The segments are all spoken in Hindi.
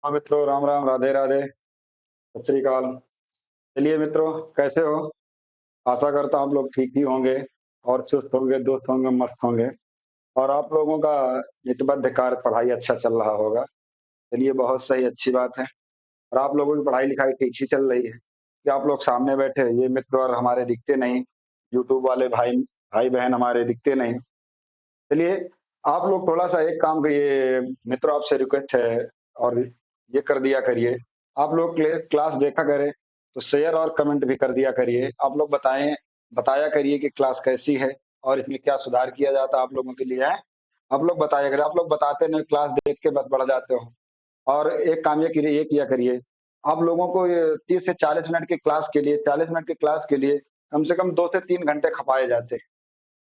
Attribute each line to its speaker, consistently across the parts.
Speaker 1: हाँ मित्रों, राम राम, राधे राधे, सत श्री अकाल। चलिए मित्रों, कैसे हो? आशा करता हूँ आप लोग ठीक ही होंगे और चुस्त होंगे, दोस्त होंगे, मस्त होंगे। और आप लोगों का नितबद्ध कार्य पढ़ाई अच्छा चल रहा होगा। चलिए, बहुत सही, अच्छी बात है। और आप लोगों की पढ़ाई लिखाई ठीक ही चल रही है कि आप लोग सामने बैठे ये मित्र और हमारे दिखते नहीं, यूट्यूब वाले भाई भाई बहन हमारे दिखते नहीं। चलिए, आप लोग थोड़ा सा एक काम करिए मित्रों, आपसे रिक्वेस्ट है और ये कर दिया करिए। आप लोग क्लास देखा करें तो शेयर और कमेंट भी कर दिया करिए। आप लोग बताया करिए कि क्लास कैसी है और इसमें क्या सुधार किया जाता है आप लोगों के लिए है। आप लोग बताया करिए, आप लोग बताते नहीं, क्लास देख के बस बढ़ जाते हो। और एक काम ये किया करिए, आप लोगों को ये 30 से 40 मिनट की क्लास के लिए, 40 मिनट की क्लास के लिए कम से कम 2 से 3 घंटे खपाए जाते हैं।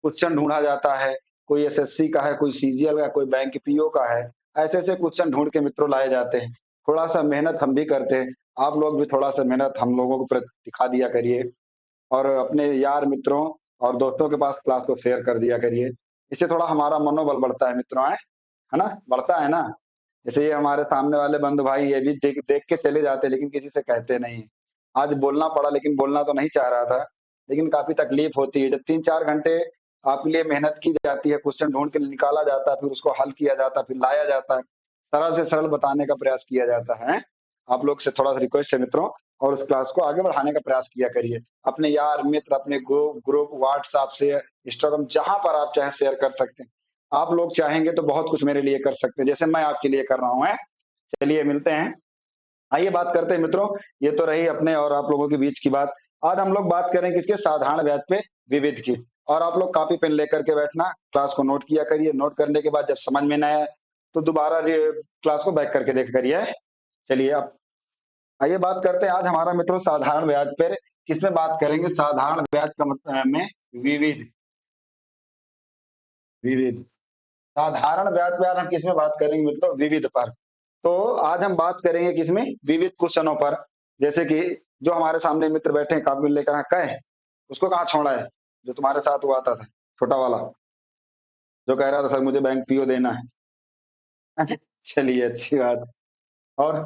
Speaker 1: क्वेश्चन ढूंढा जाता है, कोई एसएससी का है, कोई सीजीएल का, कोई बैंक पीओ का है। ऐसे ऐसे क्वेश्चन ढूंढ के मित्रों लाए जाते हैं। थोड़ा सा मेहनत हम भी करते हैं, आप लोग भी थोड़ा सा मेहनत हम लोगों को दिखा दिया करिए। और अपने यार मित्रों और दोस्तों के पास क्लास को शेयर कर दिया करिए। इससे थोड़ा हमारा मनोबल बढ़ता है मित्रों, है ना? बढ़ता है ना? जैसे ये हमारे सामने वाले बंधु भाई, ये भी देख देख के चले जाते लेकिन किसी से कहते नहीं। आज बोलना पड़ा, लेकिन बोलना तो नहीं चाह रहा था, लेकिन काफी तकलीफ होती है जब 3 4 घंटे आपके लिए मेहनत की जाती है, क्वेश्चन ढूंढ के निकाला जाता है, फिर उसको हल किया जाता है, फिर लाया जाता है, सरल से सरल बताने का प्रयास किया जाता है। आप लोग से थोड़ा सा रिक्वेस्ट है मित्रों, और उस क्लास को आगे बढ़ाने का प्रयास किया करिए। अपने यार मित्र, अपने ग्रुप व्हाट्सएप से, इंस्टाग्राम, जहां पर आप चाहे शेयर कर सकते हैं। आप लोग चाहेंगे तो बहुत कुछ मेरे लिए कर सकते हैं, जैसे मैं आपके लिए कर रहा हूँ। चलिए मिलते हैं। आइए बात करते हैं मित्रों। ये तो रही अपने और आप लोगों के बीच की बात। आज हम लोग बात करें किसके? साधारण ब्याज पे विविध की। और आप लोग कॉपी पेन लेकर के बैठना, क्लास को नोट किया करिए। नोट करने के बाद जब समझ में न आए तो दोबारा क्लास को बैक करके देख करिए। चलिए, अब आइए बात करते हैं। आज हमारा मित्रों साधारण ब्याज पर किसमें बात करेंगे? साधारण ब्याज का मतलब में विविध। विविध साधारण ब्याज पे आज हम किसमें बात करेंगे मित्रों? विविध पर। तो आज हम बात करेंगे किसमें? विविध क्वेश्चनों पर। जैसे कि जो हमारे सामने मित्र बैठे हैं, काबिल लेकर कहे उसको कहाँ छोड़ा है? जो तुम्हारे साथ हुआ था, छोटा वाला, जो कह रहा था सर मुझे बैंक पीओ देना है। चलिए, अच्छी बात। और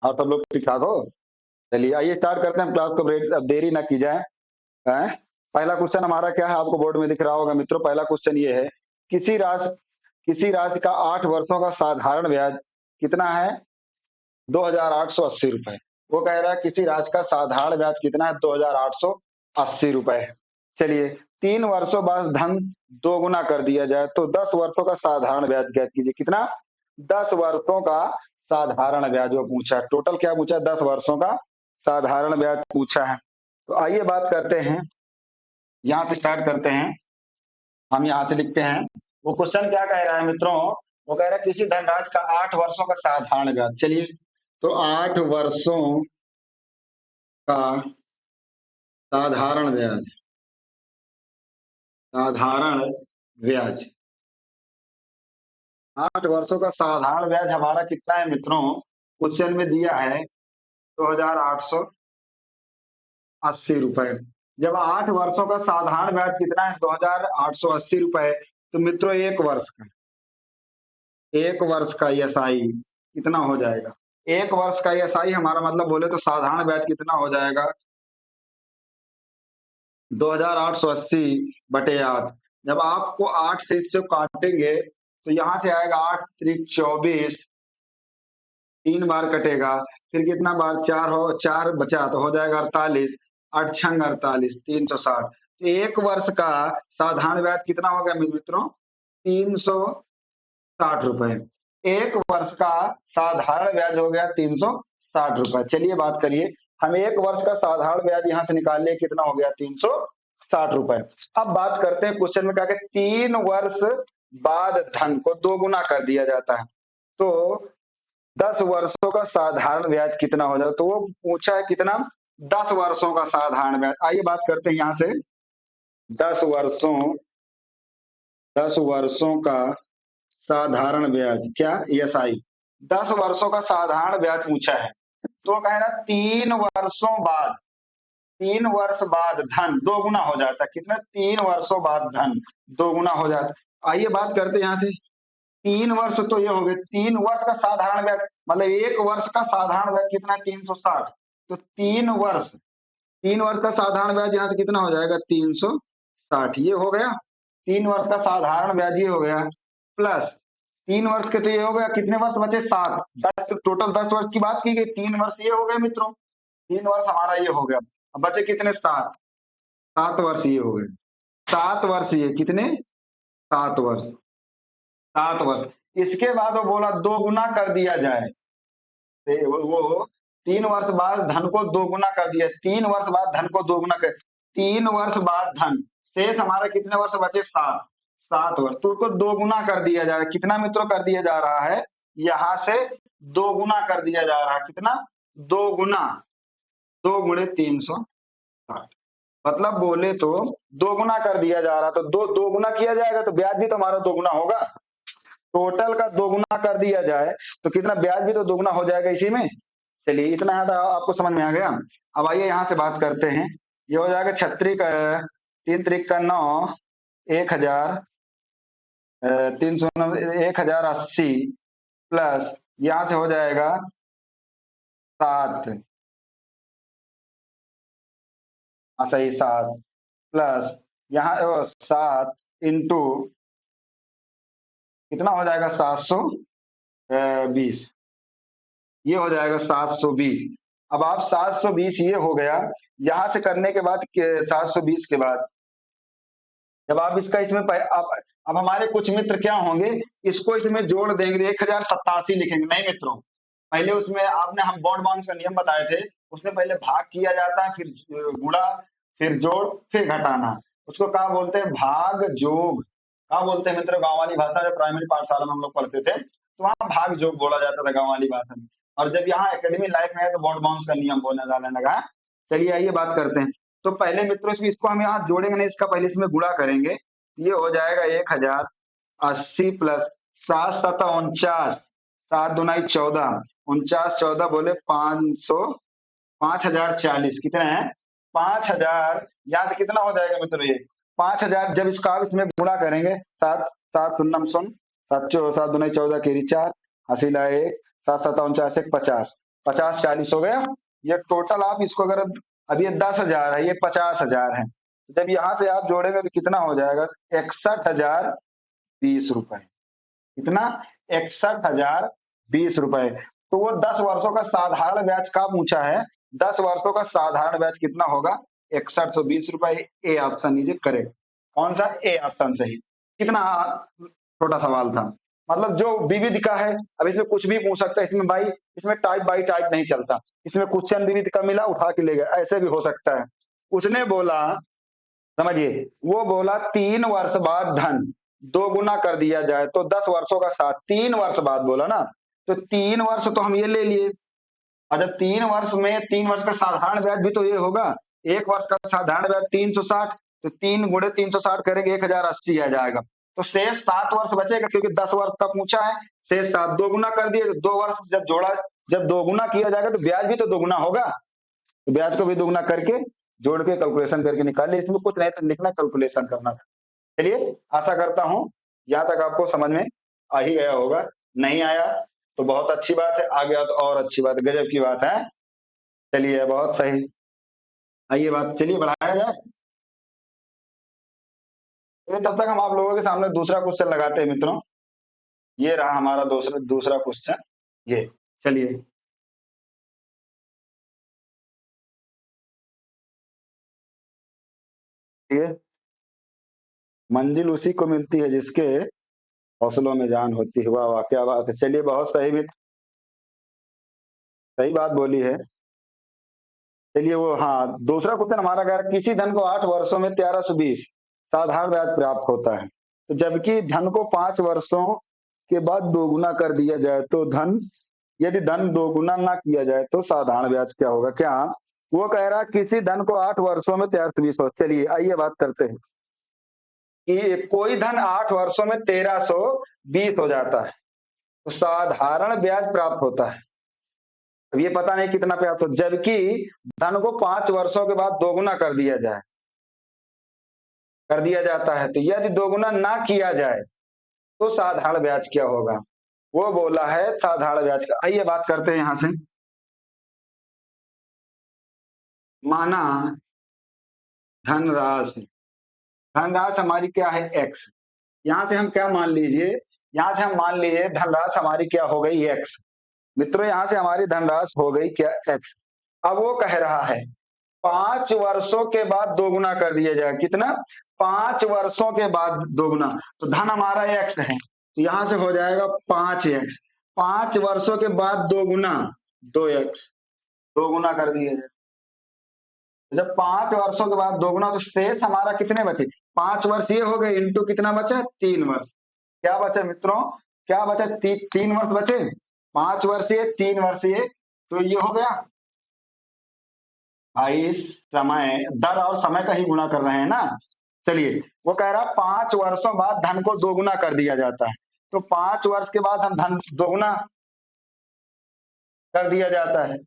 Speaker 1: और सब लोग ठीक ठाक हो? चलिए, आइए स्टार्ट करते हैं क्लास को। अब देरी ना की जाए। हैं? पहला क्वेश्चन हमारा क्या है? आपको बोर्ड में दिख रहा होगा मित्रों। पहला क्वेश्चन ये है, किसी राशि किसी राज्य का 8 वर्षों का साधारण ब्याज कितना है? 2,880 रुपए। वो कह रहा है किसी राज्य का साधारण ब्याज कितना है? 2,880 रुपए है। चलिए, 3 वर्षों बाद धन दोगुना कर दिया जाए तो 10 वर्षों का साधारण ब्याज ज्ञात कीजिए। कितना? 10 वर्षों का साधारण ब्याज वो पूछा है। टोटल क्या पूछा है? 10 वर्षों का साधारण ब्याज पूछा है। तो आइए बात करते हैं, यहाँ से स्टार्ट करते हैं। हम यहाँ से लिखते हैं। वो क्वेश्चन क्या कह रहा है मित्रों? वो कह रहा है किसी धनराशि का 8 वर्षों का साधारण ब्याज। चलिए, तो 8 वर्षों का साधारण ब्याज, साधारण ब्याज, 8 वर्षों का साधारण ब्याज हमारा कितना है मित्रों? क्वेश्चन में दिया है 2,880 रुपए। जब 8 वर्षों का साधारण ब्याज कितना है? 2,880 रुपए। तो मित्रों एक वर्ष का एसआई कितना हो जाएगा? एक वर्ष का एसआई हमारा मतलब बोले तो साधारण ब्याज कितना हो जाएगा? 2,880/8। जब आपको 8 से इससे काटेंगे तो यहाँ से आएगा 8 3 24, 3 बार कटेगा। फिर कितना बार? 4 बचा तो हो जाएगा 48, 8 6 48, 360। तो एक वर्ष का साधारण ब्याज कितना हो गया मित्रों? 360 रुपए। एक वर्ष का साधारण ब्याज हो गया 360 रुपए। चलिए बात करिए, हम एक वर्ष का साधारण ब्याज यहाँ से निकाल लिए, कितना हो गया? 360 रुपए। अब बात करते हैं क्वेश्चन में क्या कहते, 3 वर्ष बाद धन को दोगुना कर दिया जाता है तो 10 वर्षों का साधारण ब्याज कितना हो जाएगा? तो वो पूछा है कितना? 10 वर्षों का साधारण ब्याज। आइए बात करते हैं यहाँ से। 10 वर्षों 10 वर्षों का साधारण ब्याज, क्या? एसआई। 10 वर्षों का साधारण ब्याज पूछा है तो कह रहा 3 वर्षों बाद, 3 वर्ष बाद धन दोगुना हो जाता है। कितना? 3 वर्षों बाद धन दोगुना हो जाता है। आइए बात करते हैं यहाँ से। 3 वर्ष तो ये हो गए, 3 वर्ष का साधारण ब्याज, मतलब 1 वर्ष का साधारण ब्याज कितना, 360। तो 3 वर्ष का साधारण ब्याज यहाँ से कितना हो जाएगा, 360, ये हो गया। 3 वर्ष का साधारण ब्याज ये हो गया, प्लस 3 वर्ष के तो ये हो गया, कितने वर्ष बचे, 7, 10, टोटल 10 वर्ष की बात की गई, 3 वर्ष ये हो गए मित्रों, 3 वर्ष हमारा ये हो गया। अब बचे कितने, 7, 7 वर्ष ये हो गए, 7 वर्ष, ये कितने, 7 वर्ष, 7 वर्ष। इसके बाद वो बोला 2 गुना कर दिया जाए, वो 3 वर्ष बाद धन को 2 गुना कर दिया, 3 वर्ष बाद धन को 2 गुना कर, 3 वर्ष बाद धन, शेष हमारा कितने वर्ष बचे, 7, 7 वर्ष, तो उसको 2 गुना कर दिया जा रहा है, कितना मित्रों कर दिया जा रहा है, यहां से 2 गुना कर दिया जा रहा है, कितना, 2 गुना, 2 गुणे 360, मतलब बोले तो 2 गुना कर दिया जा रहा, तो 2 गुना किया जाएगा तो ब्याज भी तो हमारा 2 गुना होगा, टोटल का 2 गुना कर दिया जाए तो कितना, ब्याज भी तो 2 गुना हो जाएगा इसी में। चलिए इतना है तो आपको समझ में आ गया। अब आइए यहाँ से बात करते हैं, ये हो जाएगा 36 का 3 त्रिक का 9, 1000, 1080 प्लस यहाँ से हो जाएगा 7, सही 7 प्लस यहाँ 7 इंटू कितना हो जाएगा, 720, ये हो जाएगा 720। अब आप 720 ये हो गया, यहां से करने के बाद 720 के बाद जब आप इसका इसमें अब हमारे कुछ मित्र क्या होंगे, इसको इसमें जोड़ देंगे, 1087 लिखेंगे, नहीं मित्रों, पहले उसमें आपने, हम बॉन्ड बाउंस का नियम बताए थे, उसमें पहले भाग किया जाता है, फिर गुणा, फिर जोड़, फिर घटाना, उसको क्या बोलते हैं, भाग जोग, क्या बोलते हैं मित्रों, गांव वाली भाषा, जब प्राइमरी पाठशाला में हम लोग पढ़ते थे तो वहां भाग जोग बोला जाता था गांव वाली भाषा में, और जब यहाँ एकेडमी लाइफ में है तो बॉन्ड बाउंस का नियम बोलने जाने लगा। चलिए आइए बात करते हैं। तो पहले मित्रों इसको हम यहाँ जोड़ेंगे नहीं, इसका पहले इसमें गुणा करेंगे, ये हो जाएगा 1080 प्लस 7 7 49, 7 दूना 14, 49 14 बोले 500, 5040, कितने हैं, 5000, यहाँ से कितना हो जाएगा मित्रों, ये 5000, जब इसका आप इसमें गुणा करेंगे, 7 7 शून्य सुन, 7 दूना 14 केरी 4, हसी ला 1, 7 7 49 1 50, 50 40 हो गया। ये टोटल आप इसको अगर, अब ये 10,000 है, ये 50,000 है, जब यहाँ से आप जोड़ेंगे तो कितना हो जाएगा, 61,020 रुपए, कितना, 61,020 रुपए। तो वो 10 वर्षों का साधारण ब्याज का पूछा है, 10 वर्षों का साधारण ब्याज कितना होगा, 6120 रुपए, ए ऑप्शन लीजिए करेक्ट, कौन सा, ए ऑप्शन सही। कितना छोटा सवाल था, मतलब जो विविध का है, अब इसमें कुछ भी पूछ सकता है, इसमें भाई, इसमें टाइप बाई टाइप नहीं चलता, इसमें क्वेश्चन विविध का मिला उठा के ले गया, ऐसे भी हो सकता है। उसने बोला, समझिए, वो बोला 3 वर्ष बाद धन 2 गुना कर दिया जाए, तो 10 वर्षों का साथ, 3 वर्ष बाद बोला ना, तो 3 वर्ष तो हम ये ले लिए, और जब 3 वर्ष में 3 वर्ष का साधारण ब्याज भी तो ये होगा, 1 वर्ष का साधारण ब्याज 360, तो 3 गुणे 360 करेंगे 1080 आ जाएगा, तो शेष 7 वर्ष बचेगा, क्योंकि 10 वर्ष का पूछा है, शेष 7, 2 गुना कर दिए, 2 वर्ष जब जोड़ा, जब 2 गुना किया जाएगा तो ब्याज भी तो 2 गुना होगा, तो ब्याज को भी 2 गुना करके जोड़ के कैलकुलेशन करके निकालिए, इसमें कुछ नहीं तो लिखना, कैलकुलेशन करना था। चलिए आशा करता हूं यहाँ तक आपको समझ में आ ही गया होगा, नहीं आया तो बहुत अच्छी बात है, आ गया तो और अच्छी बात, गजब की बात है। चलिए बहुत सही, आइए बात, चलिए बढ़ाया जाए। तो तब तक हम आप लोगों के सामने दूसरा क्वेश्चन लगाते हैं मित्रों, ये रहा हमारा दूसरा क्वेश्चन, ये चलिए, ये मंजिल उसी को मिलती है जिसके हौसलों में जान होती है, वाह वाह क्या बात है। चलिए बहुत सही मित्र, सही बात बोली है। चलिए वो, हाँ, दूसरा क्वेश्चन हमारा कह रहा है, किसी धन को 8 वर्षों में 1320 साधारण ब्याज प्राप्त होता है, तो जबकि धन को 5 वर्षों के बाद 2 गुना कर दिया जाए तो धन, यदि धन 2 गुना ना किया जाए तो साधारण ब्याज क्या होगा, क्या, वो कह रहा है किसी धन को 8 वर्षों में 1320 हो। चलिए आइए बात करते हैं कि कोई धन 8 वर्षों में 1320 हो जाता है तो साधारण ब्याज प्राप्त होता है, अब ये पता नहीं कितना प्राप्त हो, जबकि धन को 5 वर्षों के बाद 2 गुना कर दिया जाए, कर दिया जाता है, तो यदि 2 गुना ना किया जाए तो साधारण ब्याज क्या होगा, वो बोला है साधारण ब्याज का। आइए बात करते हैं यहां से। माना धनराशि, धनराशि हमारी क्या है एक्स। यहां से हम क्या मान लीजिए, यहां से हम मान लीजिए धनराशि हमारी क्या हो गई एक्स। मित्रों यहां से हमारी धनराशि हो गई क्या एक्स। अब वो कह रहा है 5 वर्षों के बाद दोगुना कर दिया जाए, कितना, 5 वर्षों के बाद दोगुना। तो धन हमारा एक्स है, तो यहां से हो जाएगा 5x। 5 वर्षों के बाद दोगुना 2x, दोगुना कर दिया जाए। जब 5 वर्षों के बाद दोगुना तो शेष हमारा कितने बचे, 5 वर्ष ये हो गए, इंटू कितना बचा, 3 वर्ष। क्या बचे मित्रों, क्या बचे, 3 वर्ष बचे। 5 वर्ष ये, 3 वर्ष ये, तो ये हो गया भाई समय, दर और समय का ही गुणा कर रहे हैं ना। चलिए वो कह रहा 5 वर्षों बाद धन को दोगुना कर दिया जाता है, तो 5 वर्ष के बाद हम धन दोगुना कर दिया जाता है।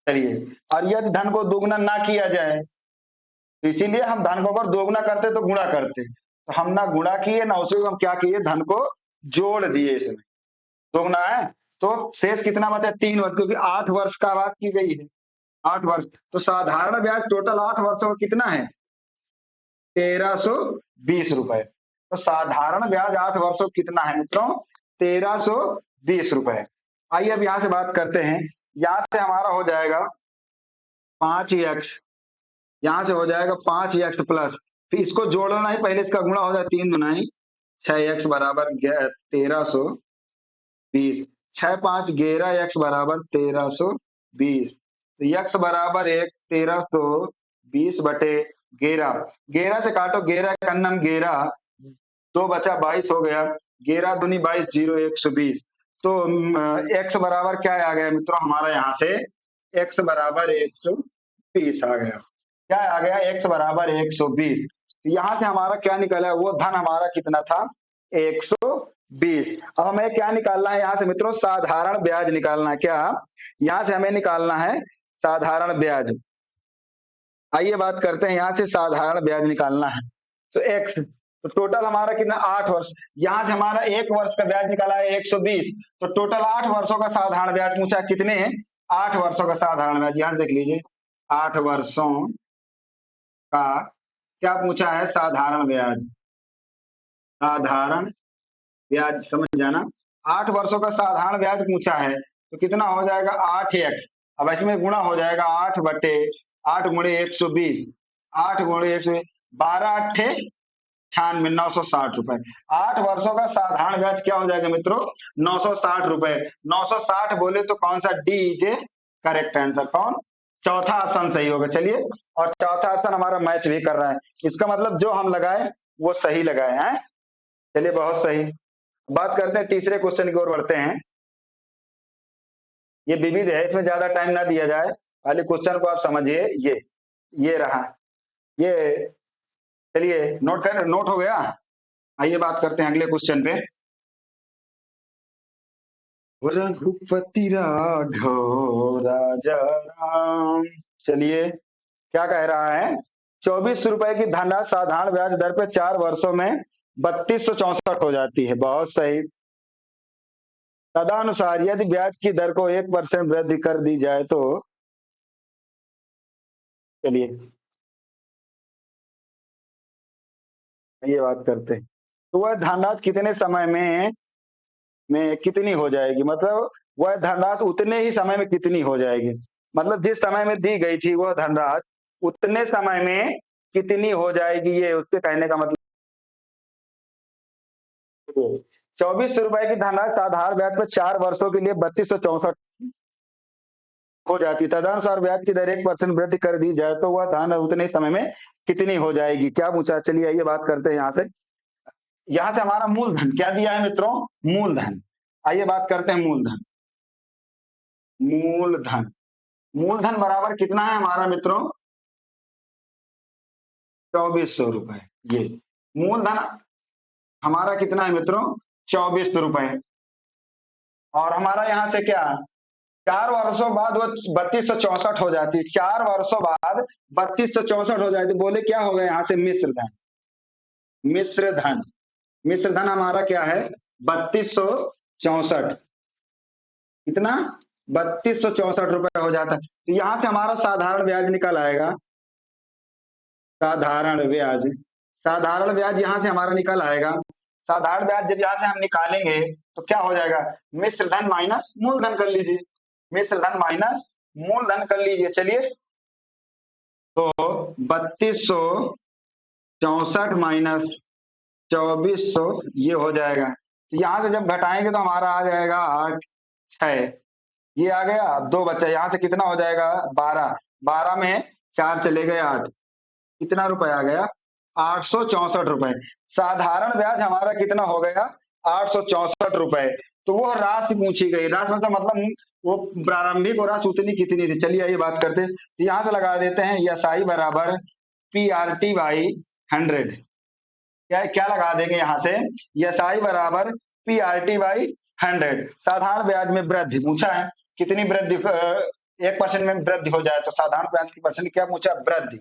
Speaker 1: चलिए, और यदि धन को दोगुना ना किया जाए, तो इसीलिए हम धन को अगर दोगुना करते तो गुणा करते, तो हम ना गुणा किए ना उसे हम क्या किए, धन को जोड़ दिए इसमें, दोगुना है। तो शेष कितना बचा, 3 वर्ष, क्योंकि 8 वर्ष का बात की गई है, 8 वर्ष। तो साधारण ब्याज टोटल 8 वर्षों का कितना है, 1320 रुपए। तो साधारण ब्याज 8 वर्षों कितना है मित्रों, 1320 रुपए। आइए अब यहां से बात करते हैं, यहां से हमारा हो जाएगा 5x, यहां से हो जाएगा 5x प्लस, फिर इसको जोड़ना ही, पहले इसका गुणा हो जाए, 3 दुनाई 6x बराबर 1320, 6×5 = 11x बराबर 1320, तो x बराबर 1320/11, 11 से काटो, 11 का अन्नम 11, 2 बचा 22 हो गया, 11 दूनी 22, 0 120। तो x बराबर क्या आ गया मित्रों हमारा, यहाँ से x बराबर 120 आ गया। क्या आ गया, x बराबर 120। यहाँ से हमारा क्या निकला, वो धन हमारा कितना था, 120। अब हमें क्या निकालना है यहाँ से मित्रों, साधारण ब्याज निकालना है। क्या, यहाँ से हमें निकालना है साधारण ब्याज। आइए बात करते हैं, यहाँ से साधारण ब्याज निकालना है, तो x, तो टोटल हमारा कितना, 8 वर्ष। यहाँ से हमारा 1 वर्ष का ब्याज निकाला है 120, तो टोटल 8 वर्षों का साधारण ब्याज पूछा, कितने, 8 वर्षों का साधारण ब्याज। यहाँ देख लीजिए 8 वर्षों का क्या पूछा है, साधारण ब्याज, साधारण ब्याज समझ जाना, 8 वर्षों का साधारण ब्याज पूछा है, तो कितना हो जाएगा 8x। अब इसमें गुणा हो जाएगा 8 गुणे 120, 8 गुणे 120, 12×8 = 98, 960 रुपए। 8 वर्षों का साधारण ब्याज क्या हो जाएगा मित्रों, 960 रुपए। 960 बोले तो कौन सा, D is a correct answer, कौन, चौथा ऑप्शन सही होगा। चलिए, और चौथा ऑप्शन हमारा मैच भी कर रहा है, इसका मतलब जो हम लगाए वो सही लगाए हैं। चलिए बहुत सही। बात करते हैं तीसरे क्वेश्चन की ओर बढ़ते हैं। ये विविध है, इसमें ज्यादा टाइम ना दिया जाए, पहले क्वेश्चन को आप समझिए। ये रहा ये, चलिए नोट हो गया। आइए बात करते हैं अगले क्वेश्चन पे। रघुपति राघव राजा राम। चलिए क्या कह रहा है, 24 रुपए की धनराशि साधारण ब्याज दर पे 4 वर्षों में 3264 हो जाती है। बहुत सही। तदनुसार यदि ब्याज की दर को 1% वृद्धि कर दी जाए तो, चलिए ये बात करते हैं, तो वह धनराशि कितने समय में कितनी हो जाएगी, मतलब वह धनराशि उतने ही समय में कितनी हो जाएगी, मतलब जिस समय में दी गई थी वह धनराशि उतने समय में कितनी हो जाएगी, ये उसके कहने का मतलब। 24 रुपए की धनराशि साधारण ब्याज पर 4 वर्षों के लिए 3264 हो जाती है। तदनुसार ब्याज की दर 1% वृद्धि कर दी जाए तो वह धन उतने समय में कितनी हो जाएगी, क्या पूछा। चलिए ये बात करते हैं यहाँ से हमारा मूलधन क्या दिया है मित्रों, मूलधन। आइए बात करते हैं मूलधन। मूलधन, मूलधन बराबर कितना है हमारा मित्रों, 2400 रुपए। ये मूलधन हमारा कितना है मित्रों, 2400 रुपए। और हमारा यहाँ से क्या, 4 वर्षों बाद वो 3264 हो जाती है। 4 वर्षों बाद 3264 हो जाती है, बोले क्या हो गया यहाँ से, मिश्र धन। मिश्र धन, मिश्र धन हमारा क्या है, 3264, कितना? 3264 रुपए हो जाता है। तो यहां से हमारा साधारण ब्याज निकल आएगा, साधारण ब्याज, साधारण ब्याज यहां से हमारा निकल आएगा। साधारण ब्याज जब यहाँ से हम निकालेंगे तो क्या हो जाएगा? मिश्र धन माइनस मूलधन कर लीजिए, मिश्र धन माइनस मूलधन कर लीजिए। चलिए, तो 3264 माइनस 2400 ये हो जाएगा। तो यहां से जब घटाएंगे तो हमारा आ जाएगा 8 6, ये आ गया, 2 बचा, यहाँ से कितना हो जाएगा? 12, 12 में 4 चले गए 8, कितना रुपए आ गया? 864 रुपए। साधारण ब्याज हमारा कितना हो गया? 864 रुपए। तो वो राशि पूछी गई, राशि मतलब वो प्रारंभिक और राशि उतनी कितनी थी। चलिए ये बात करते हैं, तो यहाँ से लगा देते हैं SI बराबर PRT/100। क्या क्या लगा देंगे यहाँ से? SI बराबर PRT/100। साधारण ब्याज में वृद्धि पूछा है, कितनी वृद्धि? 1% में वृद्धि हो जाए तो साधारण ब्याज की परसेंट क्या पूछा? वृद्धि,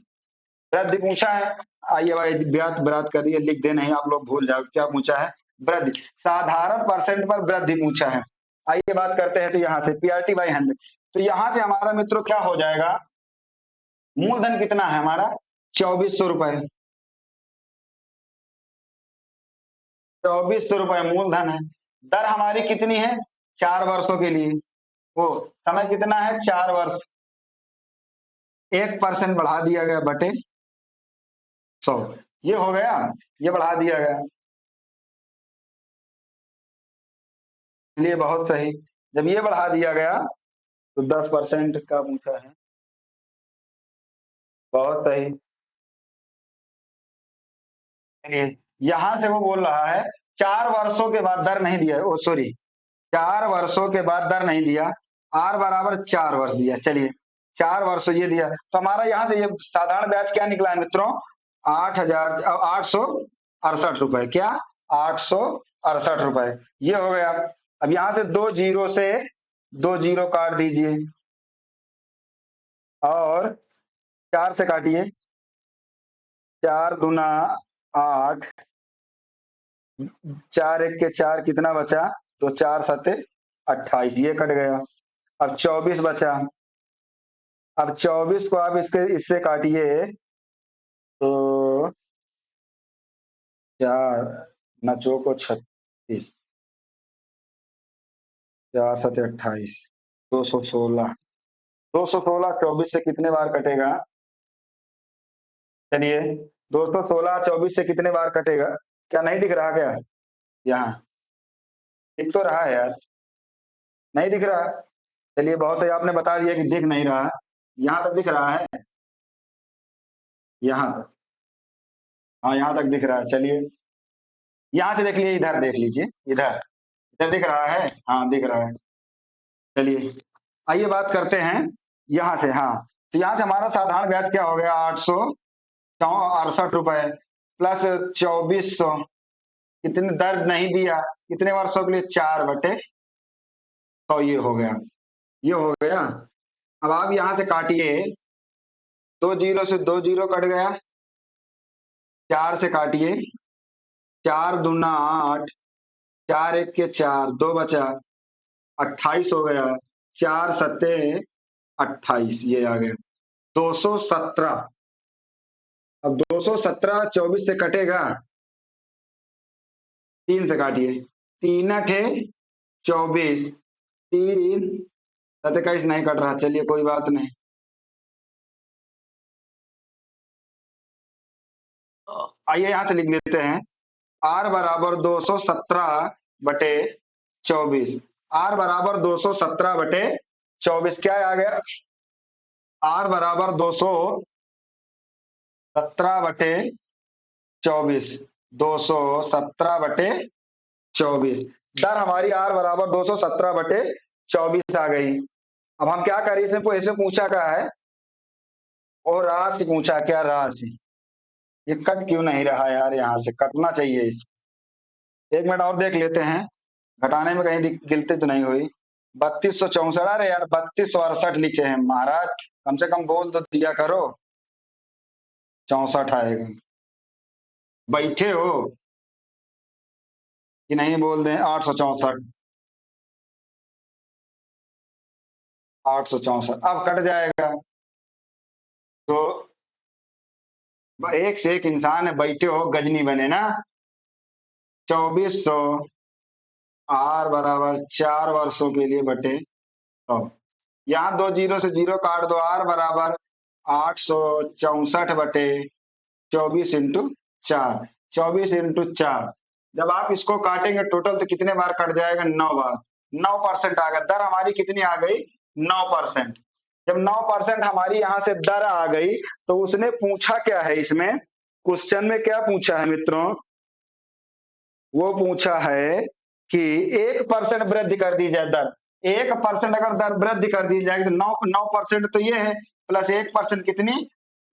Speaker 1: वृद्धि पूछा है। आइए भाई, ब्याज ब्रात कर दिए, लिख दे नहीं आप लोग भूल जाओ, क्या पूछा है? वृद्धि, साधारण परसेंट पर वृद्धि पूछा है। आइए बात करते हैं, तो यहाँ से PRT/100, तो यहाँ से हमारा मित्रों क्या हो जाएगा? मूलधन कितना है हमारा? 2400 रुपए, 2400 रुपए मूलधन है। दर हमारी कितनी है? 4 वर्षों के लिए, वो समय कितना है? 4 वर्ष। 1% बढ़ा दिया गया बटे 100, ये हो गया, ये बढ़ा दिया गया। चलिए बहुत सही, जब ये बढ़ा दिया गया तो 10% का पूछा है, बहुत सही। चलिए, यहां से वो बोल रहा है 4 वर्षों के बाद दर नहीं दिया, ओ सॉरी, 4 वर्षों के बाद दर नहीं दिया, R बराबर 4 वर्ष दिया। चलिए, 4 वर्ष ये दिया, तो हमारा यहाँ से ये साधारण ब्याज क्या निकला है मित्रों? 8,868 रुपए। क्या? 868 रुपए, ये हो गया। अब यहाँ से 2 जीरो से 2 जीरो काट दीजिए और 4 से काटिए, 4 दूना 8, 4 एक के 4, कितना बचा? तो 4 सत्ते 28, ये कट गया। अब 24 बचा, अब 24 को आप इसके इससे काटिए तो 4 नचो को 36, 4 सत्ते 28, 216, 216 24 से कितने बार कटेगा? चलिए, 216 24 से कितने बार कटेगा? क्या नहीं दिख रहा क्या? यहाँ दिख तो रहा है यार, नहीं दिख रहा? चलिए बहुत सही, आपने बता दिया कि दिख नहीं रहा। यहाँ तक दिख रहा है, यहाँ तक, हाँ यहाँ तक दिख रहा है। चलिए, यहाँ से देख लीजिए, इधर देख लीजिए, इधर, इधर दिख रहा है, हाँ दिख रहा है। चलिए, आइए बात करते हैं यहाँ से। हाँ, तो यहाँ से हमारा साधारण ब्याज क्या हो गया? 868 रुपए प्लस 2400, कितने दर नहीं दिया, कितने वर्षों के लिए? 4/100, ये हो गया, ये हो गया। अब आप यहाँ से काटिए, 2 जीरो से 2 जीरो कट गया, 4 से काटिए, 4 दूना 8, 4 एक के 4, 2 बचा, 28 हो गया, 4 सत्ते 28, ये आ गया 217। अब 217 24 से कटेगा, 3 से काटिए, 3 अठे 24, 3 27 नहीं कट रहा, चलिए कोई बात नहीं। आइए यहाँ से लिख लेते हैं, R बराबर 217/24, R बराबर 217/24, क्या आ गया? R बराबर 217/24, 217/24, दर हमारी R बराबर 217/24 आ गई। अब हम क्या करें, इसमें पूछा क्या है? और राशि पूछा, क्या राशि? ये कट क्यों नहीं रहा यार? यहाँ से कटना चाहिए इस, 1 मिनट और देख लेते हैं, घटाने में कहीं गिनती तो नहीं हुई। 3264, अरे यार 3268 लिखे हैं महाराज, कम से कम बोल तो दिया करो, 64 आएगा। बैठे हो? कि नहीं बोल दें? 864। 864 अब कट जाएगा। तो एक से एक इंसान है, बैठे हो गजनी बने ना। 2400 आर बराबर 4 वर्षों के लिए बटे 100। यहाँ 2 जीरो से जीरो काट दो, आर बराबर 864 बटे 24 इंटू 4। 24 इंटू 4 जब आप इसको काटेंगे टोटल तो कितने बार कट जाएगा? 9 बार। 9% आ गया। दर हमारी कितनी आ गई? 9%। जब 9% हमारी यहाँ से दर आ गई तो उसने पूछा क्या है इसमें, क्वेश्चन में क्या पूछा है मित्रों? वो पूछा है कि 1% वृद्धि कर दी जाए दर। 1% अगर दर वृद्धि कर दी जाएगी तो 9% तो ये है, प्लस 1% कितनी?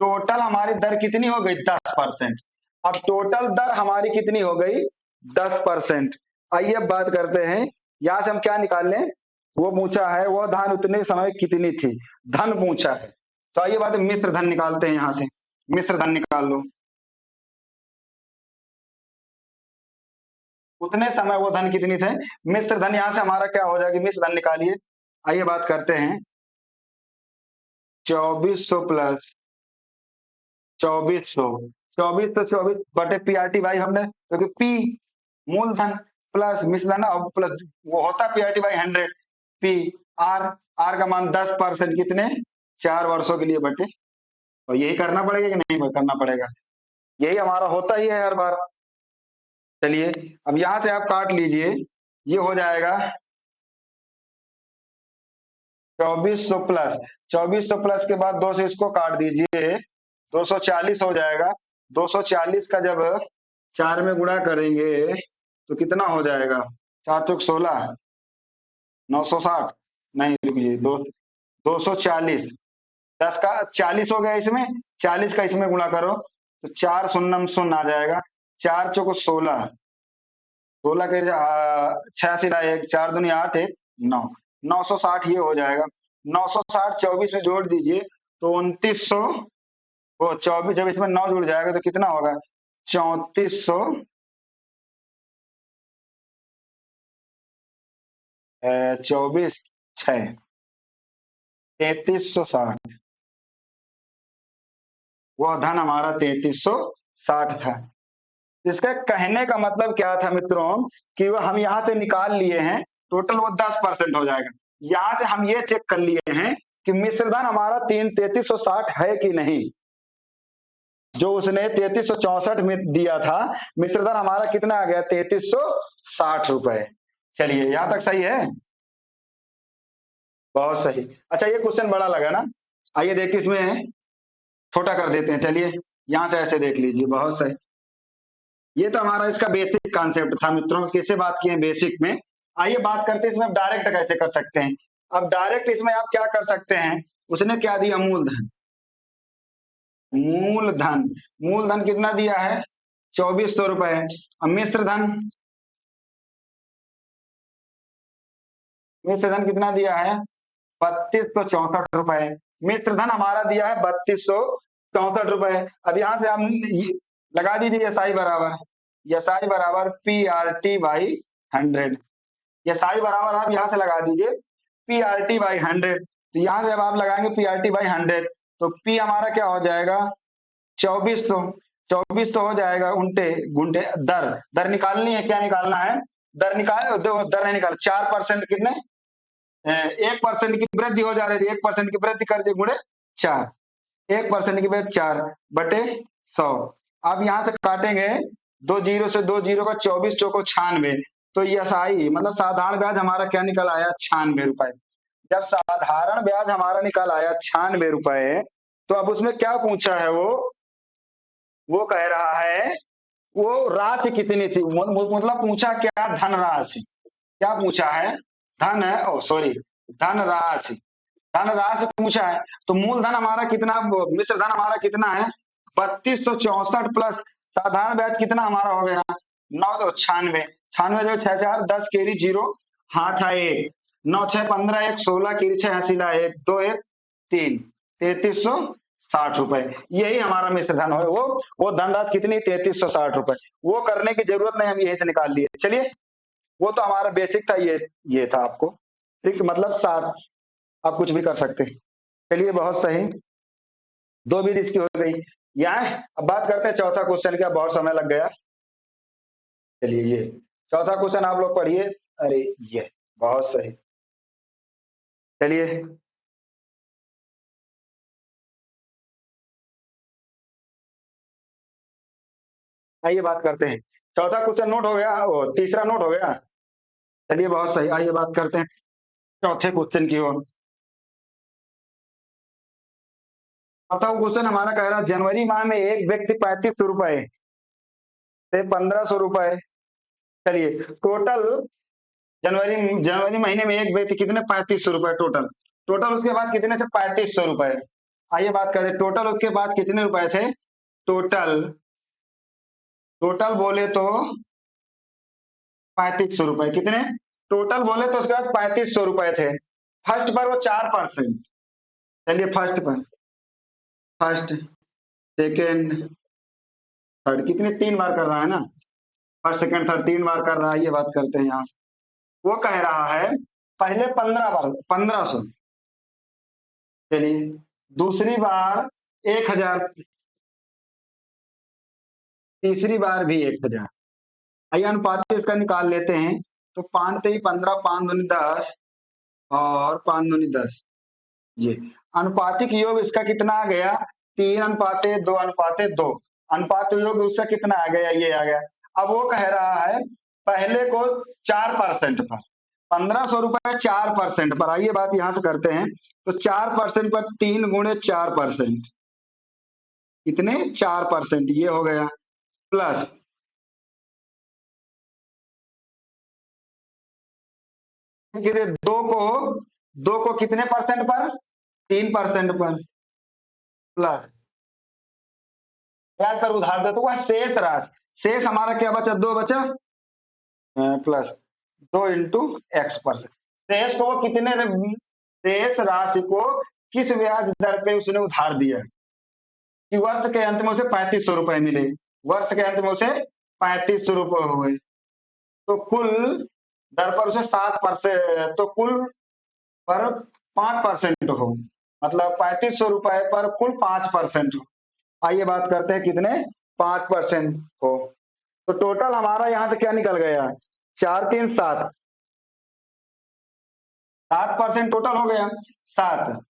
Speaker 1: टोटल हमारी दर कितनी हो गई? 10%। अब टोटल दर हमारी कितनी हो गई? 10%। आइए अब बात करते हैं, यहां से हम क्या निकाल लें? वो पूछा है वह धन उतने समय कितनी थी, धन पूछा है। तो आइए बात मिश्र धन निकालते हैं। यहां से मिश्र धन निकाल लो। उतने समय वो धन कितनी थे? मिश्र धन यहां से हमारा क्या हो जाएगी? मिश्र धन निकालिए। आइए बात करते हैं। 2400 प्लस 2400, 2424 बटे पीआरटी बाई हमने, क्योंकि पी मूलधन प्लस मिश्रधन अब प्लस वो होता PRT by 100 P R. R का मान 10% कितने? 4 वर्षों के लिए बटे। और यही करना पड़ेगा कि नहीं करना पड़ेगा? यही हमारा होता ही है हर बार। चलिए अब यहां से आप काट लीजिए, ये हो जाएगा 2400 प्लस के बाद 2 से इसको काट दीजिए, 240 हो जाएगा। 240 का जब 4 में गुणा करेंगे तो कितना हो जाएगा? 4 चौक 16, 960। नहीं रुकिए, 240। 10 का 40 हो गया इसमें, 40 का इसमें गुणा करो तो 4 शून्य शून्य आ जाएगा। 4 चौक 16, 16 के 86 ला 1, 4 दूनी 8, 1 9, 960 ये हो जाएगा। 960 24 में जोड़ दीजिए तो 2900, वो 24 जब इसमें 9 जुड़ जाएगा तो कितना होगा? 3400, 24 6, 3360। वह धन हमारा 3360 था। इसका कहने का मतलब क्या था मित्रों कि वो हम यहाँ से निकाल लिए हैं, टोटल वो 10% हो जाएगा। यहाँ से हम ये चेक कर लिए हैं कि मिश्रधन हमारा 3360 है कि नहीं। जो उसने 3364 में दिया था, मिश्रधन हमारा कितना आ गया? 3360 रुपए। चलिए यहां तक सही है, बहुत सही। अच्छा ये क्वेश्चन बड़ा लगा ना, आइए देखिए इसमें छोटा कर देते हैं। चलिए यहां से ऐसे देख लीजिए, बहुत सही। ये तो हमारा इसका बेसिक कॉन्सेप्ट था मित्रों, कैसे बात किए बेसिक में। आइए बात करते हैं इसमें डायरेक्ट कैसे कर सकते हैं। अब डायरेक्ट इसमें आप क्या कर सकते हैं? उसने क्या दिया? मूलधन। मूलधन, मूलधन कितना दिया है? 2400 रुपए। अब मिश्र धन, मिश्र धन कितना दिया है? 3264 रुपए। मिश्र धन हमारा दिया है 3264 रुपए। अब यहाँ से हम लगा दीजिए एसआई बराबर, एसआई बराबर P R T by 100। SI बराबर आप यहाँ से लगा दीजिए पी आर टी बाई 100। तो यहाँ से जब आप लगाएंगे पी आर टी बाई 100 तो पी हमारा क्या हो जाएगा? 2400। 2400 हो जाएगा उनटे गुंटे दर। दर निकालनी है, क्या निकालना है? दर निकाल, जो दर नहीं निकाल, 4% कितने? 1% की वृद्धि हो जा रही थी, 1% की वृद्धि कर दी गुणे 4, 1% की वृद्धि 4 बटे 100। अब यहाँ से काटेंगे 2 जीरो से 2 जीरो का 24 चौको 96। तो एसआई मतलब साधारण ब्याज हमारा क्या निकल आया? 96 रुपए। जब साधारण ब्याज हमारा निकल आया 96 रुपए, तो अब उसमें क्या पूछा है? वो कह रहा है वो राशि कितनी थी, मतलब पूछा क्या? धनराशि। क्या पूछा है? धन है, ओ सॉरी, धनराशि। धनराशि पूछा है। तो मूलधन हमारा कितना, मिश्र धन हमारा कितना है? 3264 प्लस साधारण ब्याज कितना हमारा हो गया? 996। 96 जो 6 4 10 केरी 0 हाथ है 1, 9 6 15 1 16 केरी 6 हसीला 1 2 1 3, 3360 रुपए। यही हमारा मिश्र धन है। वो धनराशि कितनी? 3360 रुपए। वो करने की जरूरत नहीं, हम यहीं से निकाल लिए। चलिए वो तो हमारा बेसिक था, ये था आपको ठीक, मतलब 7, आप कुछ भी कर सकते हैं। चलिए बहुत सही, 2 विधि इसकी हो गई। यहाँ अब बात करते हैं चौथा क्वेश्चन का, बहुत समय लग गया। चलिए ये चौथा क्वेश्चन आप लोग पढ़िए। अरे ये बहुत सही। चलिए आइए बात करते हैं। चौथा क्वेश्चन नोट हो गया, वो तीसरा नोट हो गया। चलिए बहुत सही, आइए बात करते हैं चौथे क्वेश्चन की ओर। चौथा क्वेश्चन हमारा कह रहा है जनवरी माह में एक व्यक्ति 3500 रुपए से 1500 रुपए, चलिए टोटल जनवरी जनवरी महीने में एक व्यक्ति कितने 3500 रुपए टोटल, टोटल उसके बाद कितने थे 3500 रुपए। आइए बात करें टोटल उसके बाद कितने रुपए थे। टोटल टोटल बोले तो 3500 रुपए, कितने टोटल बोले तो उसके बाद 3500 रुपए थे। फर्स्ट पर वो 4%, चलिए फर्स्ट पर, फर्स्ट सेकेंड थर्ड, कितने 3 बार कर रहा है ना, फर्स्ट सेकेंड थर्ड 3 बार कर रहा है। ये बात करते हैं यहाँ, वो कह रहा है पहले 15 बार 1500, चलिए दूसरी बार 1000, तीसरी बार भी 1000। आइए अनुपात इसका निकाल लेते हैं। तो 5 से 15, 5 दूनी 10 और 5 दूनी 10, ये अनुपातिक योग इसका कितना आ गया, 3:2:2, अनुपात योग उसका कितना आ गया, ये आ गया। अब वो कह रहा है पहले को 4% पर, 1500 रुपए 4% पर। आइए बात यहां से करते हैं। तो 4% पर 3 × 4%, कितने 4%, ये हो गया। प्लस दो को कितने परसेंट पर, 3% पर, प्लस ब्याज पर उधार दे तो वह शेष राशि, शेष हमारा क्या बचा, 2 बचा, प्लस 2 × X%। शेष को कितने, शेष राशि को किस ब्याज दर पे उसने उधार दिया कि वर्ष के अंत में उसे 3500 रुपए मिले, वर्ष के अंत में उसे 3500 रुपए हुए। तो कुल दर पर उसे 7%, तो कुल पर 5% हो, मतलब 3500 रुपए पर कुल 5% हो। आइए बात करते हैं कितने 5% हो। तो टोटल हमारा यहाँ से क्या निकल गया, 4 3 7, 7% टोटल हो गया। 7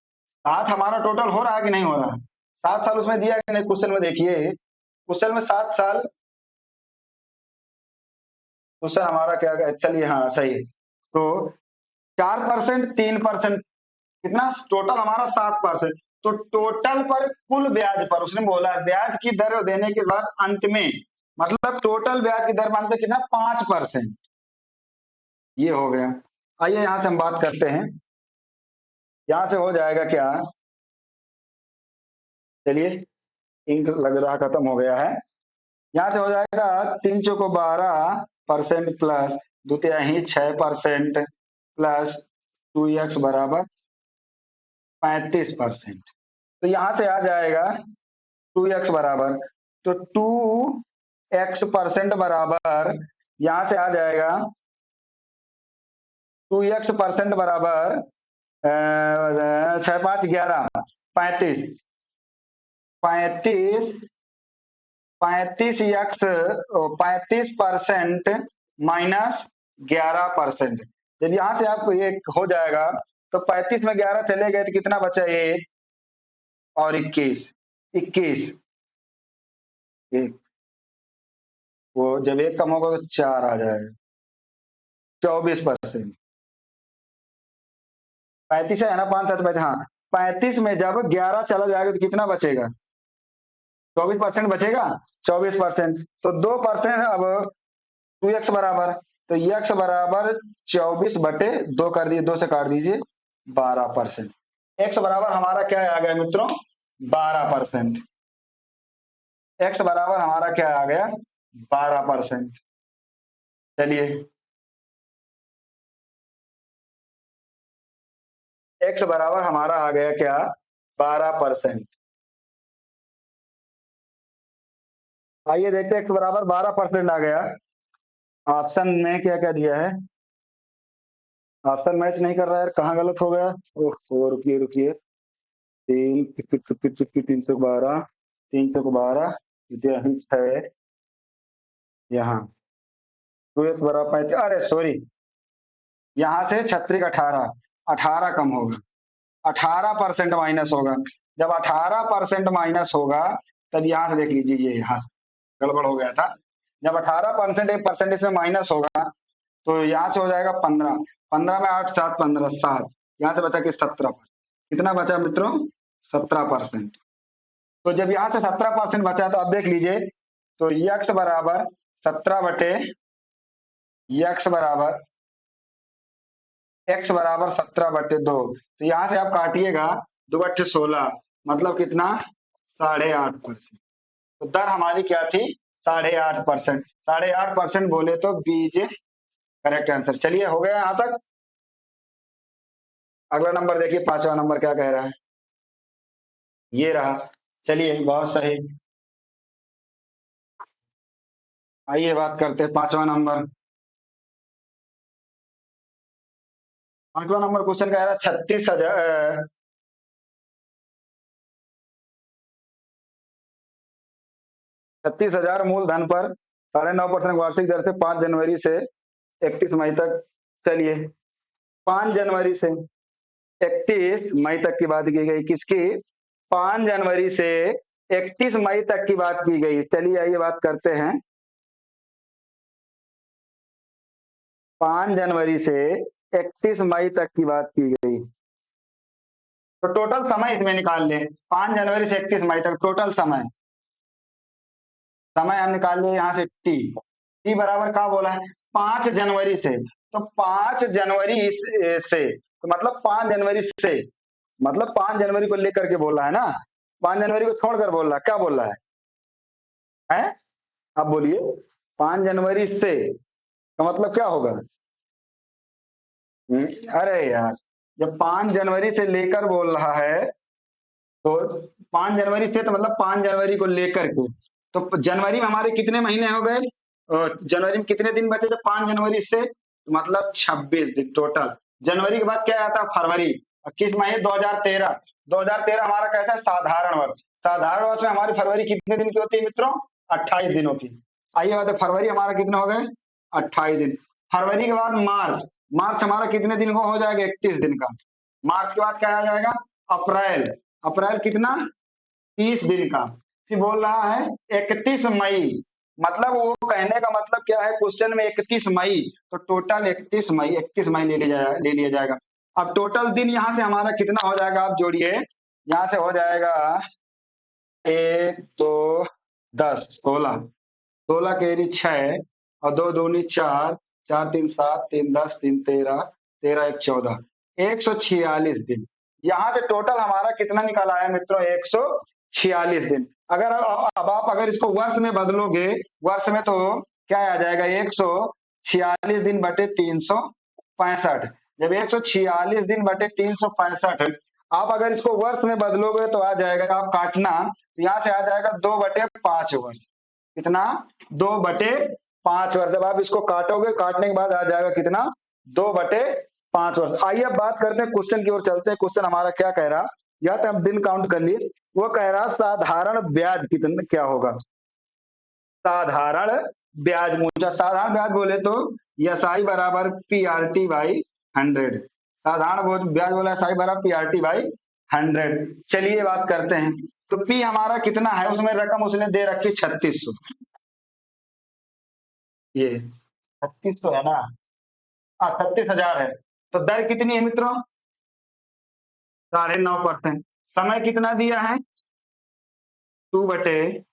Speaker 1: 7 हमारा टोटल हो रहा है कि नहीं हो रहा है, 7 साल उसमें दिया कि नहीं, क्वेश्चन में देखिए, क्वेश्चन में 7 साल, क्वेश्चन हमारा क्या, चलिए हाँ सही। तो 4%, 3%, कितना टोटल हमारा 7%। तो टोटल पर कुल ब्याज पर उसने बोला ब्याज की दर देने के बाद अंत में, मतलब टोटल ब्याज की दर मानते कितना 5%, ये हो गया। आइए यहां से हम बात करते हैं, यहां से हो जाएगा क्या, चलिए इंक लग रहा खत्म हो गया है। यहाँ से हो जाएगा 3 × 12% प्लस द्वितीय 6% प्लस 2x बराबर 35%। तो यहाँ से आ जाएगा 2x बराबर, तो 2x% बराबर, यहाँ से आ जाएगा 2x% बराबर 6 5 11 35, 35 35x 35% -11%। जब यहाँ से आपको ये हो जाएगा तो 35 में 11 चले गए तो कितना बचा, 1 और 21, 21 एक, वो जब 1 कम होगा तो 4 आ जाएगा, 24%। 35 है ना, 5 7 बचे, हाँ 35 में जब 11 चला जाएगा तो कितना बचेगा, 24% बचेगा, 24%। तो 2% अब 2x बराबर, तो x बराबर 24/2 कर दीजिए, 2 से काट दीजिए, 12%। x बराबर हमारा क्या आ गया मित्रों, 12%। x बराबर हमारा क्या आ गया, 12%। चलिए x बराबर हमारा आ गया क्या, 12%। आइए देखते हैं x बराबर 12% आ गया। ऑप्शन में क्या क्या दिया है? ऑप्शन मैच नहीं कर रहा है, कहाँ गलत हो गया? ओह रुकिए रुकिए। 3 312, 312, यही 6, यहाँ 2x बराबर 35, अरे सॉरी, यहाँ से 36 18, 18 कम होगा, 18% माइनस होगा। जब 18% माइनस होगा तब यहाँ से देख लीजिए, ये यहाँ गड़बड़ हो गया था। जब 18% 1% इसमें माइनस होगा तो यहाँ से हो जाएगा 15, 15 में 8 7 15 7, यहाँ से बचा कि 17, कितना बचा मित्रों? 17%। तो जब यहाँ से 17% बचा तो अब देख लीजिए, तो यक्स बराबर 17 बटे यक्स बराबर एक्स बराबर 17/2। तो यहाँ से आप काटिएगा, 2/16, मतलब कितना? 8.5%। तो दर हमारी क्या थी? 8.5%। 8.5% बोले तो बीज करेक्ट आंसर। चलिए हो गया यहाँ तक। अगला नंबर देखिए, 5वां नंबर क्या कह रहा है, ये रहा। चलिए बहुत सही, आइए बात करते हैं 5वां नंबर। 5वां नंबर क्वेश्चन कह रहा है 36,000 मूलधन पर 9.5% वार्षिक दर से 5 जनवरी से 31 मई तक। चलिए 5 जनवरी से 31 मई तक की बात की गई, किसकी? 5 जनवरी से 31 मई तक की बात की गई। चलिए आइए बात करते हैं। 5 जनवरी से 31 मई तक की बात की गई, तो टोटल समय इसमें निकाल लें। 5 जनवरी से 31 मई तक टोटल समय, समय हम निकाल लिए यहाँ से टी बराबर क्या बोला है? 5 जनवरी से। तो 5 जनवरी से, तो मतलब 5 जनवरी से, मतलब 5 जनवरी को लेकर के बोल रहा है ना, 5 जनवरी को छोड़कर बोल रहा है, क्या बोल रहा है? आप बोलिए, 5 जनवरी से का मतलब क्या होगा? अरे यार, जब 5 जनवरी से लेकर बोल रहा है तो 5 जनवरी से, तो मतलब 5 जनवरी को लेकर के, तो जनवरी में हमारे कितने महीने हो गए? जनवरी में कितने दिन बचे जब 5 जनवरी से? तो मतलब 26 दिन टोटल। जनवरी के बाद क्या आता है? फरवरी। और किस महीने? 2013। 2013 हमारा कैसा है? साधारण वर्ष। साधारण वर्ष में हमारी फरवरी कितने दिन की होती है मित्रों? 28 दिनों की। आइए बात है, फरवरी हमारा कितने हो गए? 28 दिन। फरवरी के बाद मार्च। मार्च हमारा कितने दिन को हो जाएगा? 31 दिन का। मार्च के बाद क्या आ जाएगा? अप्रैल। अप्रैल कितना? 30 दिन का। फिर बोल रहा है 31 मई, मतलब वो कहने का मतलब क्या है, क्वेश्चन में 31 मई, तो टोटल 31 मई, 31 मई ले लिया जाएगा। अब टोटल दिन यहाँ से हमारा कितना हो जाएगा? आप जोड़िए, यहाँ से हो जाएगा 1 2 10 16, 16 केरी 6, और 2 दूनी 4, 4 3 7, 3 10, 3 13, 13 1 14, 146 दिन। यहाँ से टोटल हमारा कितना निकल आया मित्रों? 146 दिन। अगर अब आप अगर इसको वर्ष में बदलोगे, वर्ष में तो क्या आ जाएगा? 146 दिन बटे 365। जब 146 दिन बटे 365 आप अगर इसको वर्ष में बदलोगे तो आ जाएगा, आप काटना, तो यहाँ से आ जाएगा 2/5 वर्ष। कितना? 2/5 वर्ष। जब आप इसको काटोगे, काटने के बाद आ जाएगा कितना? 2/5 वर्ष। आइए अब बात करते हैं, क्वेश्चन की ओर चलते हैं। क्वेश्चन हमारा क्या कह रहा? या तो हम दिन काउंट कर लिए। वो कह रहा साधारण ब्याज कितना क्या होगा? साधारण ब्याज मूल्य। साधारण ब्याज बोले तो एसआई बराबर पीआरटी बाई 100। साधारण ब्याज बोला एसआई बराबर पीआरटी बाई 100। चलिए बात करते हैं, तो पी हमारा कितना है? उसमें रकम उसने दे रखी 3600। ये 3600 है ना? हाँ 36,000 है। तो दर कितनी है मित्रों? 9.5%। समय कितना दिया है? 2/5।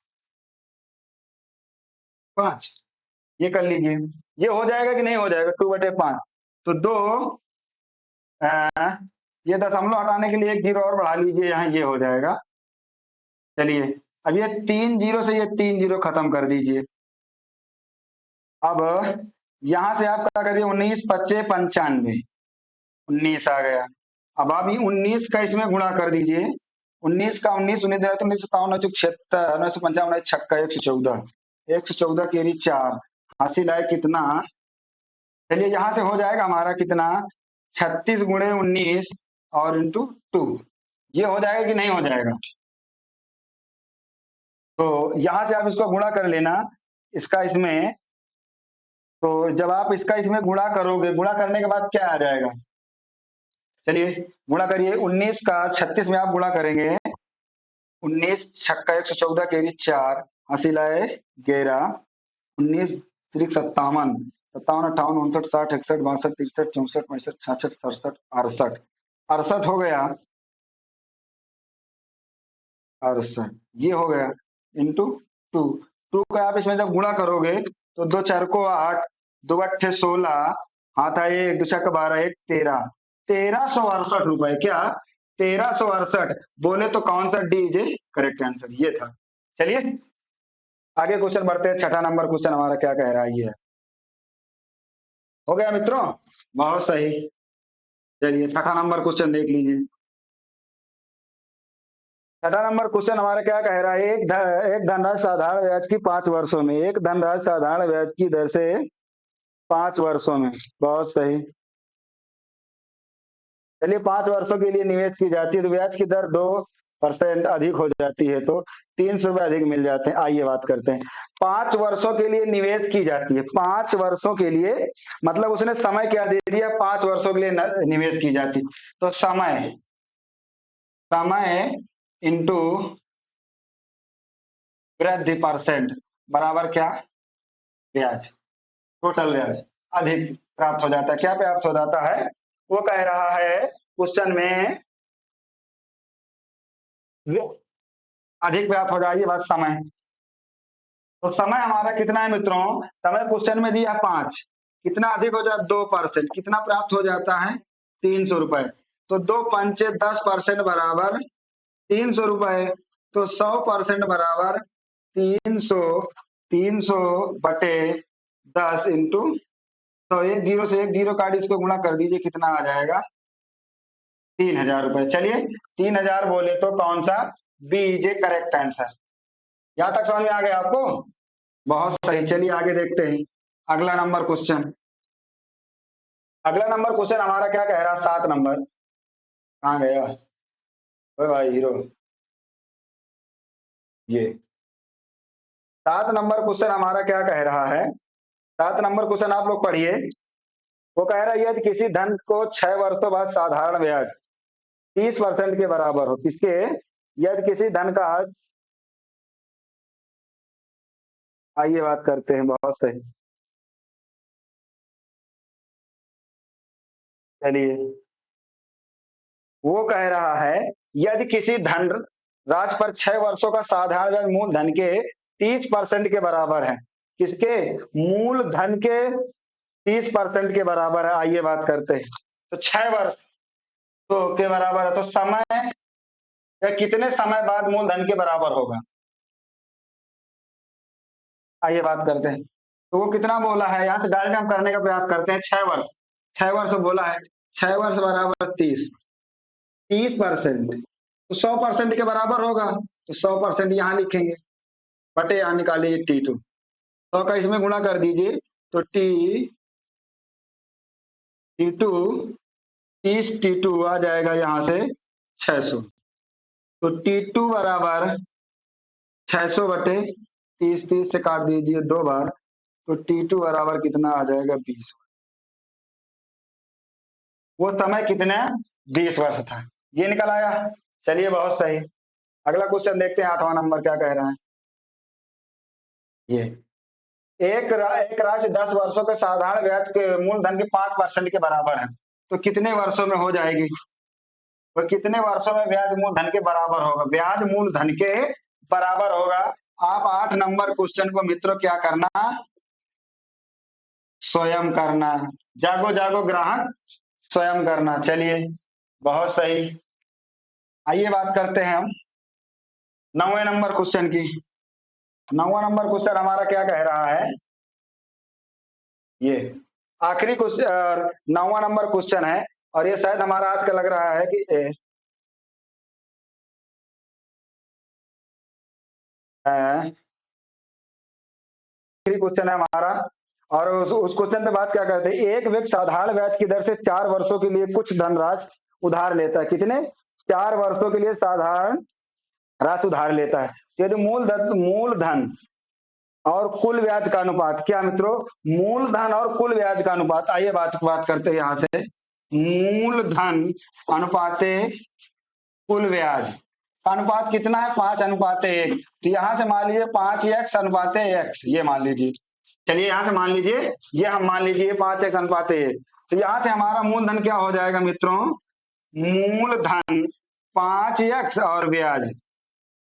Speaker 1: ये कर लीजिए, ये हो जाएगा कि नहीं हो जाएगा? 2/5। तो दो, ये दशमलव हटाने के लिए एक जीरो और बढ़ा लीजिए, यहाँ ये हो जाएगा। चलिए अब ये 3 जीरो से ये 3 जीरो खत्म कर दीजिए। अब यहां से आप क्या करिए? 19 25 95, 19 आ गया। अब आप ये 19 का इसमें गुणा कर दीजिए। 19 का 19 19 1957 976 955 छक्का 114, 114 केरी 4, हासिल है कितना। चलिए यहाँ से हो जाएगा हमारा कितना, 36 × 19 और इंटू 2। ये हो जाएगा कि नहीं हो जाएगा। तो यहाँ से आप इसको गुणा कर लेना, इसका इसमें। तो जब आप इसका इसमें गुणा करोगे, गुणा करने के बाद क्या आ जाएगा, चलिए गुणा करिए। 19 का 36 में आप गुणा करेंगे, 19 छक्का 114 केरी 4, हासिल आए 11, 19 त्रिक 57, 57 58 59 60 61 62 63 64 65 66 67 68, 68 हो गया, 68 ये हो गया इंटू 2। 2 का आप इसमें जब गुणा करोगे तो 2 4 को 8, 2 अट्ठे 16, हाथ आए 1 2 छक्का 12 1 13, 1368 रुपए। क्या 1368 बोले तो कौन सा डी इज करेक्ट आंसर, ये था। चलिए आगे क्वेश्चन बढ़ते हैं। छठा नंबर क्वेश्चन हमारा क्या कह रहा है, ये है। हो गया मित्रों, बहुत सही। चलिए छठा नंबर क्वेश्चन देख लीजिए। छठा नंबर क्वेश्चन हमारा क्या कह रहा है, एक धनराशि साधारण ब्याज की 5 वर्षों में, एक धनराशि साधारण ब्याज की दर से 5 वर्षों में। बहुत सही। चलिए 5 वर्षों के लिए निवेश की जाती है तो ब्याज की दर 2% अधिक हो जाती है, तो 300 रुपए अधिक मिल जाते हैं। आइए बात करते हैं। 5 वर्षों के लिए निवेश की जाती है, 5 वर्षों के लिए, मतलब उसने समय क्या दे दिया, 5 वर्षों के लिए निवेश की जाती। तो समय, समय इंटू वृद्धि परसेंट बराबर क्या, ब्याज, टोटल ब्याज अधिक प्राप्त हो जाता है। क्या प्राप्त हो जाता है, वो कह रहा है क्वेश्चन में अधिक प्राप्त हो जाएगी बात समय। तो समय हमारा कितना है मित्रों, समय क्वेश्चन में दिया 5, कितना अधिक हो जाए 2%, कितना प्राप्त हो जाता है 300 रुपए। तो 2 पंचे 10% बराबर 300 रुपए, तो 100% बराबर 300, 300/10 इंटू, तो एक जीरो से एक जीरो काट इसको गुणा कर दीजिए, कितना आ जाएगा 3000 रुपए। चलिए 3000 बोले तो कौन सा B is a correct answer. यहां तक समझ में आ गया आपको, बहुत सही। चलिए आगे देखते हैं अगला नंबर क्वेश्चन। अगला नंबर क्वेश्चन हमारा क्या कह रहा है, 7 नंबर, कहाँ गया ओए भाई हीरो, ये 7 नंबर क्वेश्चन हमारा क्या कह रहा है। 7 नंबर क्वेश्चन आप लोग पढ़िए। वो कह रहा है यदि किसी धन को 6 वर्षों बाद साधारण ब्याज 30% के बराबर हो, किसके, यदि किसी धन का, आइए बात करते हैं, बहुत सही। चलिए वो कह रहा है यदि किसी धन राशि पर 6 वर्षों का साधारण ब्याज मूल धन के 30% के बराबर है, किसके, मूल धन के 30% के बराबर है। आइए बात करते हैं। तो 6 वर्ष तो के बराबर है, तो समय या कितने समय बाद मूल धन के बराबर होगा, आइए बात करते हैं। तो वो कितना बोला है, यहाँ से डायरेक्ट हम करने का प्रयास करते हैं। 6 वर्ष, 6 वर्ष बोला है, 6 वर्ष बराबर 30, 30% तो 100% के बराबर होगा, तो 100% यहाँ लिखेंगे, बटे यहाँ निकालिए T2, 100 का इसमें गुणा कर दीजिए, तो T2 30 T2 आ जाएगा यहाँ से 600, तो T2 बराबर 600/30, 30 से काट दीजिए 2 बार, तो T2 बराबर कितना आ जाएगा 20। वो समय कितना, 20 वर्ष था, ये निकल आया। चलिए बहुत सही। अगला क्वेश्चन देखते हैं, 8वां नंबर क्या कह रहा है। ये एक राशि 10 वर्षों के साधारण ब्याज के मूलधन के 5% के बराबर है, तो कितने वर्षों में हो जाएगी, तो कितने वर्षों में ब्याज मूलधन के बराबर होगा, ब्याज मूलधन के बराबर होगा। आप 8 नंबर क्वेश्चन को मित्रों क्या करना, स्वयं करना, जागो जागो ग्राहक, स्वयं करना। चलिए बहुत सही। आइए बात करते हैं हम 9वें नंबर क्वेश्चन की। 9वां नंबर क्वेश्चन हमारा क्या कह रहा है, ये आखिरी क्वेश्चन 9वां नंबर क्वेश्चन है, और ये शायद हमारा आज का लग रहा है कि आखिरी क्वेश्चन है हमारा। और उस क्वेश्चन पे बात क्या करते हैं, एक व्यक्ति साधारण ब्याज की दर से 4 वर्षों के लिए कुछ धनराशि उधार लेता है। कितने? 4 वर्षों के लिए साधारण राशि उधार लेता है। यदि मूलधन और कुल ब्याज का अनुपात, क्या मित्रों? मूलधन और कुल ब्याज का अनुपात। आइए बात करते हैं यहां से। मूलधन अनुपाते कुल ब्याज का अनुपात कितना है? 5:1। तो यहां से मान लीजिए 5x/x, ये मान लीजिए। चलिए यहां से मान लीजिए, ये हम मान लीजिए 5x/1। तो यहां से हमारा मूलधन क्या हो जाएगा मित्रों? मूलधन 5x और ब्याज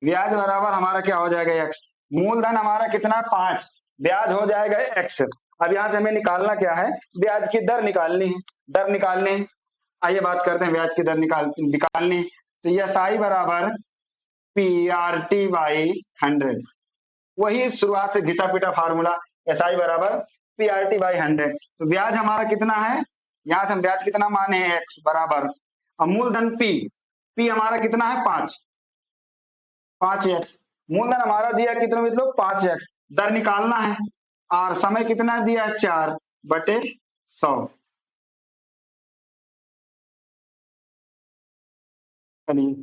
Speaker 1: बराबर हमारा क्या हो जाएगा? x। मूलधन हमारा कितना? 5, ब्याज हो जाएगा x। अब यहां से हमें निकालना क्या है? ब्याज की दर निकालनी है। दर निकालने, आइए बात करते हैं ब्याज की दर निकालनी। तो यह साई बराबर PRT/100, वही शुरुआत से घिसा पिटा फार्मूला, SI बराबर PRT/100। तो ब्याज हमारा कितना है? यहां से हम ब्याज कितना माने हैं? x बराबर, अब मूलधन P हमारा कितना है? 5x। मूलधन हमारा दिया कितना मतलब? 5x। दर निकालना है, और समय कितना दिया? 4/100। चलिए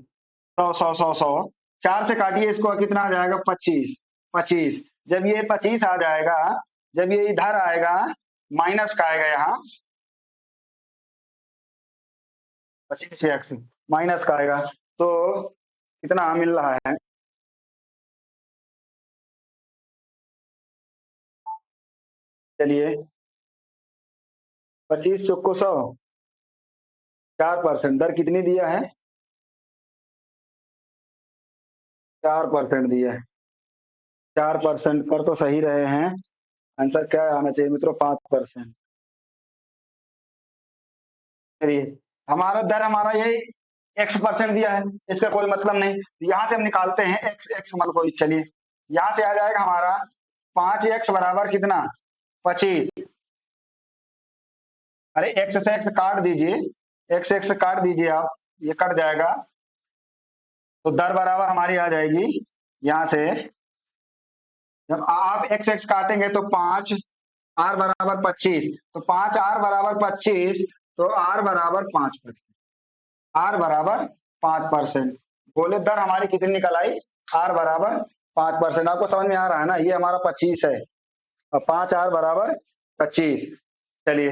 Speaker 1: 100 4 से काटिए इसको, कितना आ जाएगा? 25। जब ये 25 आ जाएगा, जब ये इधर आएगा, माइनस का आएगा यहाँ, 25x माइनस का आएगा, तो कितना मिल रहा है? चलिए 25 चौको 100, 4%। दर कितनी दिया है? 4% दिया है। 4% कर तो सही रहे हैं। आंसर क्या आना चाहिए मित्रों? 5%। चलिए हमारा दर हमारा ये x% दिया है, इसका कोई मतलब नहीं। यहाँ से हम निकालते हैं x मतलब कोई। चलिए यहाँ से आ जाएगा हमारा 5x बराबर कितना? 25। अरे x से x काट दीजिए, x काट दीजिए आप, ये कट जाएगा। तो दर बराबर हमारी आ जाएगी यहाँ से, जब आप x काटेंगे तो 5, r बराबर 25, तो 5r बराबर 25, तो r बराबर 5%। r बराबर 5%। बोले दर हमारी कितनी निकल आई? r बराबर 5%। आपको समझ में आ रहा है ना? ये हमारा 25 है और 5r बराबर 25। चलिए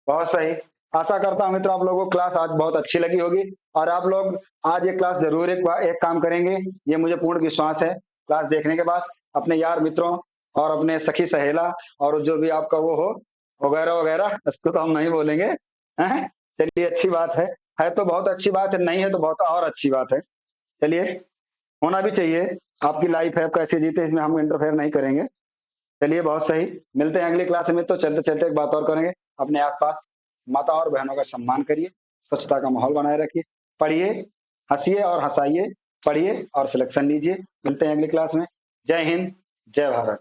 Speaker 1: बहुत सही। आशा करता हूँ मित्रों आप लोगों को क्लास आज बहुत अच्छी लगी होगी, और आप लोग आज ये क्लास जरूर एक काम करेंगे, ये मुझे पूर्ण विश्वास है। क्लास देखने के बाद अपने यार मित्रों और अपने सखी सहेला और जो भी आपका वो हो वगैरह वगैरह, इसको तो हम नहीं बोलेंगे, हैं? चलिए अच्छी बात है तो बहुत अच्छी बात है, नहीं है तो बहुत और अच्छी बात है। चलिए होना भी चाहिए, आपकी लाइफ है, आप कैसे जीते इसमें हम इंटरफेयर नहीं करेंगे। चलिए बहुत सही, मिलते हैं अगली क्लास में। तो चलते चलते एक बात और करेंगे, अपने आसपास माता और बहनों का सम्मान करिए, स्वच्छता का माहौल बनाए रखिए, पढ़िए, हंसिए और हंसाइए, पढ़िए और सिलेक्शन लीजिए। मिलते हैं अगली क्लास में। जय हिंद, जय भारत।